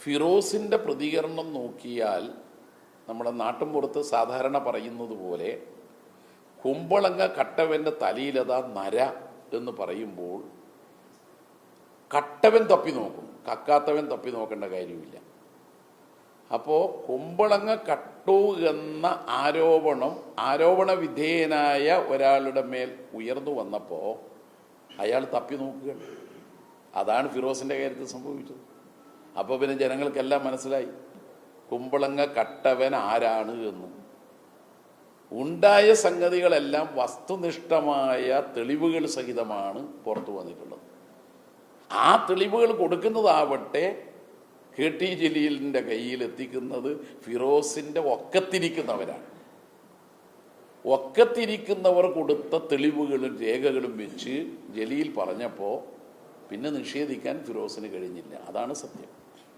ഫിറോസിൻ്റെ പ്രതികരണം നോക്കിയാൽ നമ്മുടെ നാട്ടിൻപുറത്ത് സാധാരണ പറയുന്നത് പോലെ കുമ്പളങ്ങ കട്ടവൻ്റെ തലയിലതാ നര എന്ന് പറയുമ്പോൾ കട്ടവൻ തപ്പി നോക്കും, കക്കാത്തവൻ തപ്പി നോക്കേണ്ട കാര്യമില്ല. അപ്പോൾ കുമ്പളങ്ങ കട്ടു എന്ന ആരോപണ വിധേയനായ ഒരാളുടെ മേൽ ഉയർന്നു വന്നപ്പോൾ അയാൾ തപ്പി നോക്കുകയാണ്. അതാണ് ഫിറോസിൻ്റെ കാര്യത്തിൽ സംഭവിച്ചത്. അപ്പോൾ പിന്നെ ജനങ്ങൾക്കെല്ലാം മനസ്സിലായി കുമ്പളങ്ങ കട്ടവൻ ആരാണ് എന്നും. ഉണ്ടായ സംഗതികളെല്ലാം വസ്തുനിഷ്ഠമായ തെളിവുകൾ സഹിതമാണ് പുറത്തു വന്നിട്ടുള്ളത്. ആ തെളിവുകൾ കൊടുക്കുന്നതാവട്ടെ KT ജലീലിൻ്റെ കയ്യിൽ എത്തിക്കുന്നത് ഫിറോസിൻ്റെ ഒക്കത്തിരിക്കുന്നവരാണ്. ഒക്കത്തിരിക്കുന്നവർ കൊടുത്ത തെളിവുകളും രേഖകളും വെച്ച് ജലീൽ പറഞ്ഞപ്പോൾ പിന്നെ നിഷേധിക്കാൻ ഫിറോസിന് കഴിഞ്ഞില്ല. അതാണ് സത്യം.